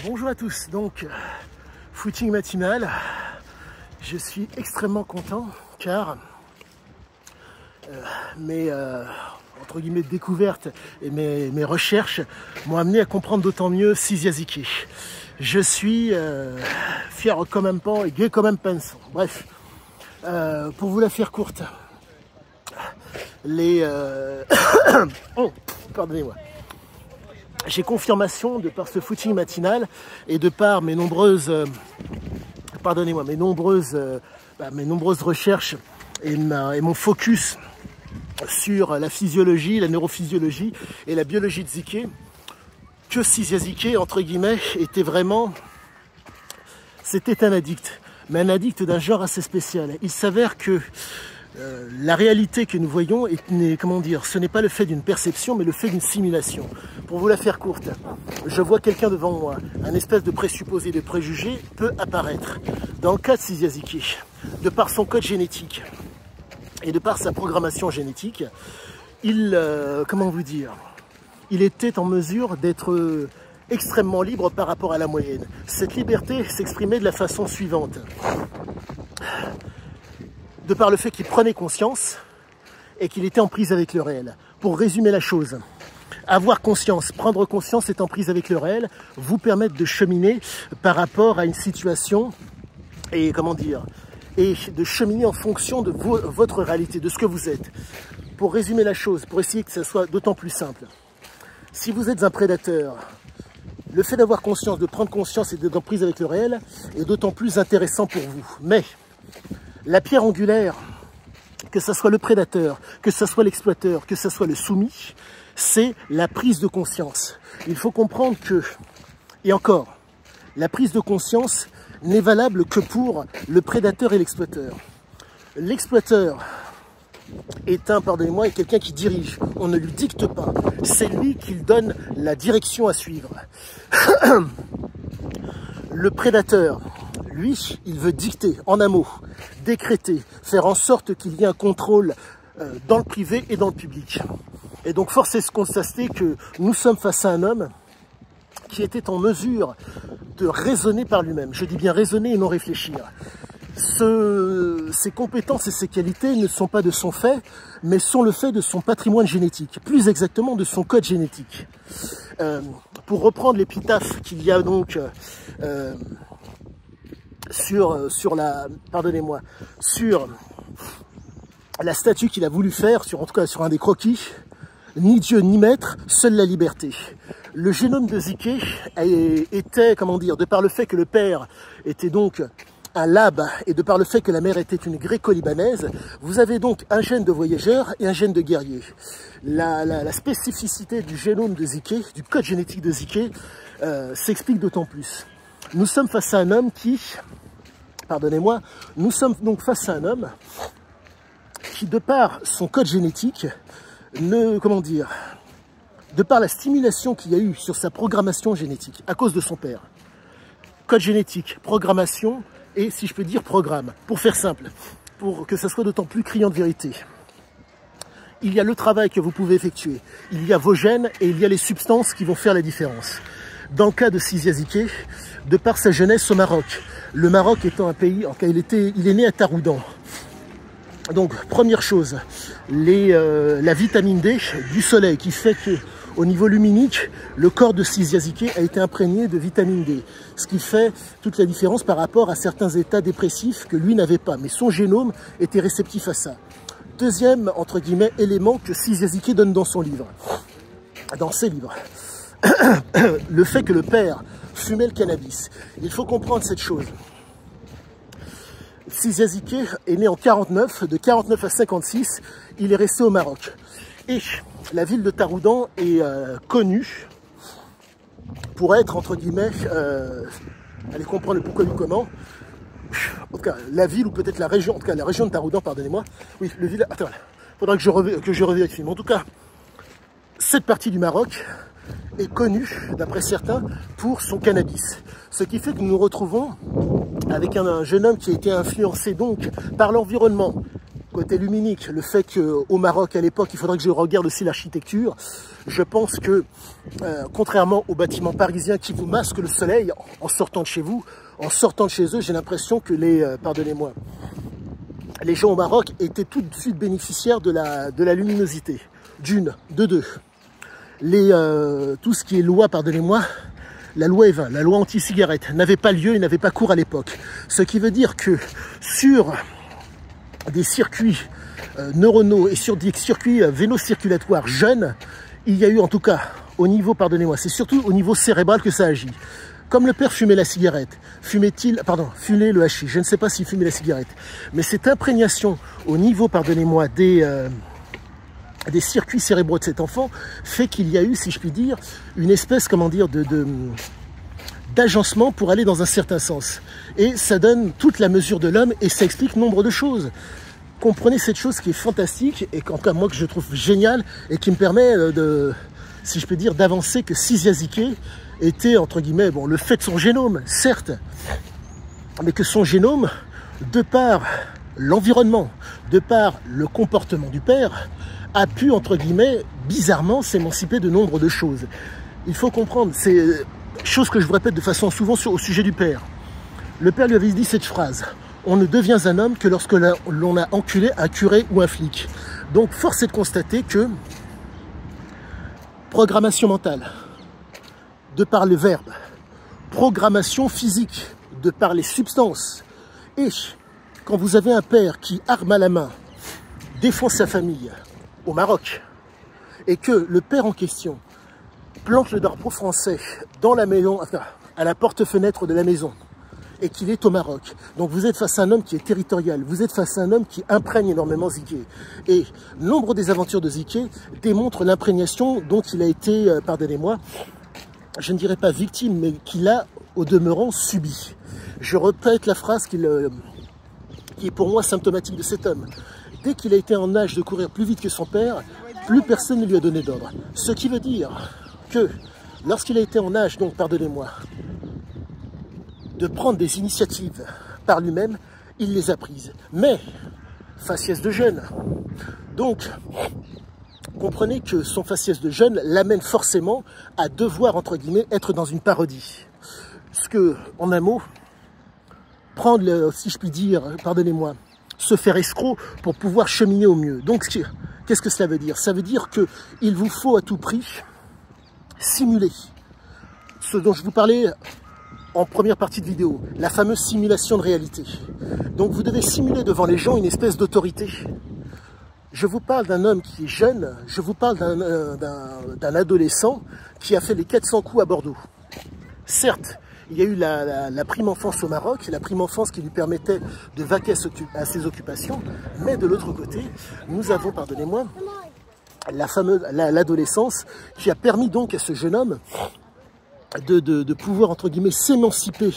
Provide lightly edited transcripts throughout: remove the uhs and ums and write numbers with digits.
Bonjour à tous, donc footing matinal, je suis extrêmement content car mes entre guillemets découvertes et mes recherches m'ont amené à comprendre d'autant mieux Cyziaziké. Je suis fier comme un pan et gai comme un pinceau. Bref, pour vous la faire courte, oh, pardonnez-moi. J'ai confirmation de par ce footing matinal et de par mes nombreuses, mes nombreuses recherches et mon focus sur la physiologie, la neurophysiologie et la biologie de Ziké, que Cyziaziké, entre guillemets, c'était un addict, mais un addict d'un genre assez spécial. Il s'avère que la réalité que nous voyons ce n'est pas le fait d'une perception, mais le fait d'une simulation. Pour vous la faire courte, je vois quelqu'un devant moi, un espèce de présupposé, de préjugé peut apparaître. Dans le cas de Cyziaziké, de par son code génétique et de par sa programmation génétique, il était en mesure d'être extrêmement libre par rapport à la moyenne. Cette liberté s'exprimait de la façon suivante. De par le fait qu'il prenait conscience et qu'il était en prise avec le réel. Pour résumer la chose, avoir conscience, prendre conscience, être en prise avec le réel, vous permettre de cheminer par rapport à une situation et de cheminer en fonction de votre réalité, de ce que vous êtes. Pour résumer la chose, pour essayer que ça soit d'autant plus simple, si vous êtes un prédateur, le fait d'avoir conscience, de prendre conscience et d'être en prise avec le réel est d'autant plus intéressant pour vous. Mais la pierre angulaire, que ce soit le prédateur, que ce soit l'exploiteur, que ce soit le soumis, c'est la prise de conscience. Il faut comprendre que, et encore, la prise de conscience n'est valable que pour le prédateur et l'exploiteur. L'exploiteur est quelqu'un qui dirige, on ne lui dicte pas, c'est lui qui donne la direction à suivre. Le prédateur, lui, il veut dicter, en un mot, décréter, faire en sorte qu'il y ait un contrôle dans le privé et dans le public. Et donc, force est de constater que nous sommes face à un homme qui était en mesure de raisonner par lui-même. Je dis bien raisonner et non réfléchir. Ses compétences et ses qualités ne sont pas de son fait, mais sont le fait de son patrimoine génétique, plus exactement de son code génétique. Pour reprendre l'épitaphe qu'il y a donc sur la statue qu'il a voulu faire, en tout cas sur un des croquis, ni Dieu ni maître, seule la liberté. Le génome de Ziké était, de par le fait que le père était donc un lab et de par le fait que la mère était une gréco-libanaise, vous avez donc un gène de voyageur et un gène de guerrier. La spécificité du génome de Ziké, du code génétique de Ziké, s'explique d'autant plus. Nous sommes face à un homme nous sommes donc face à un homme qui, de par son code génétique, de par la stimulation qu'il y a eu sur sa programmation génétique, à cause de son père, code génétique, programmation et, si je peux dire, programme, pour faire simple, pour que ça soit d'autant plus criant de vérité. Il y a le travail que vous pouvez effectuer, il y a vos gènes et il y a les substances qui vont faire la différence. Dans le cas de Cyziaziké, de par sa jeunesse au Maroc, le Maroc étant un pays, il est né à Taroudan. Donc, première chose, la vitamine D du soleil qui fait que, au niveau luminique, le corps de Cyziaziké a été imprégné de vitamine D, ce qui fait toute la différence par rapport à certains états dépressifs que lui n'avait pas, mais son génome était réceptif à ça. Deuxième, entre guillemets, élément que Cyziaziké donne dans ses livres, le fait que le père fumait le cannabis. Il faut comprendre cette chose. Cyziaziké est né en 49, de 49 à 56, il est resté au Maroc. Et la ville de Taroudan est connue pour être, entre guillemets, allez comprendre le pourquoi du comment, en tout cas la ville ou peut-être la région, en tout cas la région de Taroudan, pardonnez-moi, oui, le village, attends, faudra que je revérifie, mais en tout cas, cette partie du Maroc est connue, d'après certains, pour son cannabis. Ce qui fait que nous nous retrouvons avec un jeune homme qui a été influencé donc par l'environnement côté luminique, le fait qu'au Maroc, à l'époque, il faudrait que je regarde aussi l'architecture. Je pense que, contrairement aux bâtiments parisiens qui vous masquent le soleil en sortant de chez vous, en sortant de chez eux, j'ai l'impression que pardonnez-moi, les gens au Maroc étaient tout de suite bénéficiaires de la luminosité. D'une, de deux. Tout ce qui est loi, pardonnez-moi, la loi E20, la loi anti-cigarette, n'avait pas lieu et n'avait pas cours à l'époque. Ce qui veut dire que sur des circuits neuronaux et sur des circuits vélo-circulatoires jeunes, il y a eu en tout cas, au niveau, pardonnez-moi, c'est surtout au niveau cérébral que ça agit. Comme le père fumait la cigarette, fumait le hachis, je ne sais pas s'il fumait la cigarette, mais cette imprégnation au niveau, pardonnez-moi, des circuits cérébraux de cet enfant fait qu'il y a eu, si je puis dire, une espèce, comment dire, d'agencement pour aller dans un certain sens. Et ça donne toute la mesure de l'homme et ça explique nombre de choses. Comprenez cette chose qui est fantastique et qu'en tout cas moi que je trouve géniale et qui me permet si je peux dire, d'avancer que Ciziazike était, entre guillemets, bon, le fait de son génome, certes, mais que son génome, de par l'environnement, de par le comportement du père, a pu, entre guillemets, bizarrement s'émanciper de nombre de choses. Il faut comprendre, c'est chose que je vous répète de façon souvent au sujet du père. Le père lui avait dit cette phrase: on ne devient un homme que lorsque l'on a enculé un curé ou un flic. Donc force est de constater que programmation mentale, de par le verbe, programmation physique, de par les substances, et quand vous avez un père qui, arme à la main, défend sa famille au Maroc, et que le père en question plante le drapeau français dans la maison, enfin, à la porte-fenêtre de la maison, et qu'il est au Maroc. Donc vous êtes face à un homme qui est territorial, vous êtes face à un homme qui imprègne énormément Zike. Et nombre des aventures de Zike démontrent l'imprégnation dont il a été, pardonnez-moi, je ne dirais pas victime, mais qu'il a au demeurant subi. Je répète la phrase qui est pour moi symptomatique de cet homme. Dès qu'il a été en âge de courir plus vite que son père, plus personne ne lui a donné d'ordre. Ce qui veut dire que lorsqu'il a été en âge, donc pardonnez-moi, de prendre des initiatives par lui-même, il les a prises. Mais, faciès de jeune. Donc, comprenez que son faciès de jeune l'amène forcément à devoir, entre guillemets, être dans une parodie. Ce que, en un mot, prendre, si je puis dire, pardonnez-moi, se faire escroc pour pouvoir cheminer au mieux. Donc, qu'est-ce que cela veut dire? Ça veut dire qu'il vous faut à tout prix simuler ce dont je vous parlais en première partie de vidéo, la fameuse simulation de réalité. Donc vous devez simuler devant les gens une espèce d'autorité. Je vous parle d'un homme qui est jeune, je vous parle d'un adolescent qui a fait les 400 coups à Bordeaux. Certes, il y a eu la prime enfance au Maroc, la prime enfance qui lui permettait de vaquer à ses occupations, mais de l'autre côté, nous avons, pardonnez-moi, l'adolescence qui a permis donc à ce jeune homme de pouvoir, entre guillemets, s'émanciper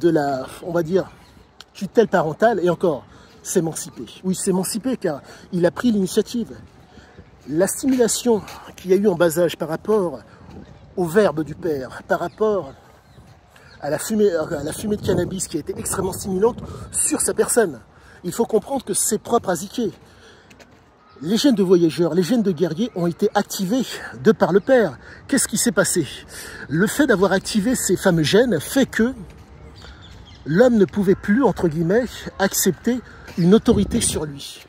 de la, on va dire, tutelle parentale, et encore, s'émanciper. Oui, s'émanciper, car il a pris l'initiative. La stimulation qu'il y a eu en bas âge par rapport au verbe du père, par rapport à la fumée de cannabis qui a été extrêmement stimulante sur sa personne. Il faut comprendre que c'est propre à Zike. Les gènes de voyageurs, les gènes de guerrier ont été activés de par le père. Qu'est-ce qui s'est passé? Le fait d'avoir activé ces fameux gènes fait que l'homme ne pouvait plus, entre guillemets, accepter une autorité sur lui.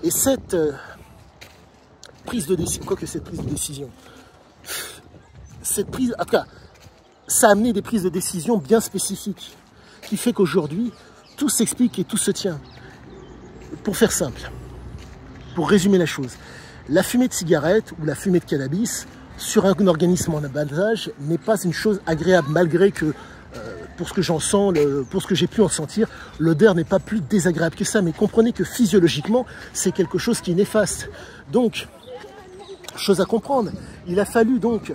Et cette prise de décision, quoique cette prise de décision, en tout cas, ça a amené des prises de décision bien spécifiques, qui fait qu'aujourd'hui, tout s'explique et tout se tient. Pour faire simple, pour résumer la chose, la fumée de cigarette ou la fumée de cannabis sur un organisme en bas âge n'est pas une chose agréable, malgré que, pour ce que j'en sens, pour ce que j'ai pu en sentir, l'odeur n'est pas plus désagréable que ça, mais comprenez que physiologiquement, c'est quelque chose qui est néfaste. Donc, chose à comprendre, il a fallu donc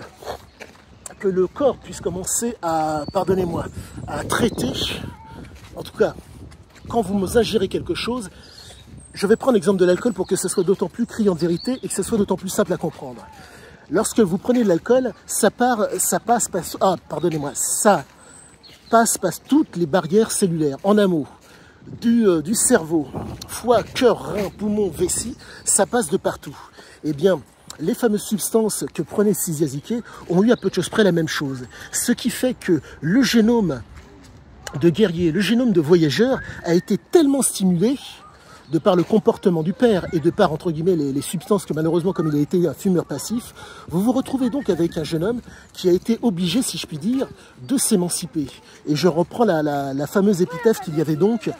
que le corps puisse commencer à, pardonnez-moi, à traiter, en tout cas, quand vous ingérez quelque chose. Je vais prendre l'exemple de l'alcool pour que ce soit d'autant plus criant de vérité et que ce soit d'autant plus simple à comprendre. Lorsque vous prenez de l'alcool, ça passe toutes les barrières cellulaires. En un mot, du cerveau, foie, cœur, rein, poumon, vessie, ça passe de partout. Eh bien, les fameuses substances que prenait Cyzia ont eu à peu de choses près la même chose. Ce qui fait que le génome de guerrier, le génome de voyageur a été tellement stimulé de par le comportement du père et de par, entre guillemets, les substances que malheureusement, comme il a été un fumeur passif, vous vous retrouvez donc avec un jeune homme qui a été obligé, si je puis dire, de s'émanciper. Et je reprends la fameuse épitaphe qu'il y avait donc,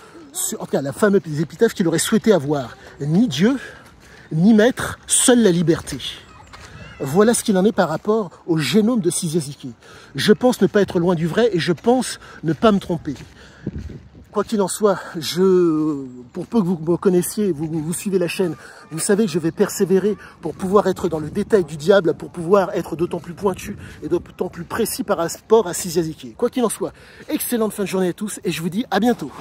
en tout cas la fameuse épitaphe qu'il aurait souhaité avoir. Ni Dieu, ni maître, seule la liberté. Voilà ce qu'il en est par rapport au génome de Cyzia. Je pense ne pas être loin du vrai et je pense ne pas me tromper. Quoi qu'il en soit, pour peu que vous me connaissiez, vous suivez la chaîne, vous savez que je vais persévérer pour pouvoir être dans le détail du diable, pour pouvoir être d'autant plus pointu et d'autant plus précis par rapport à Cyzia. Quoi qu'il en soit, excellente fin de journée à tous et je vous dis à bientôt.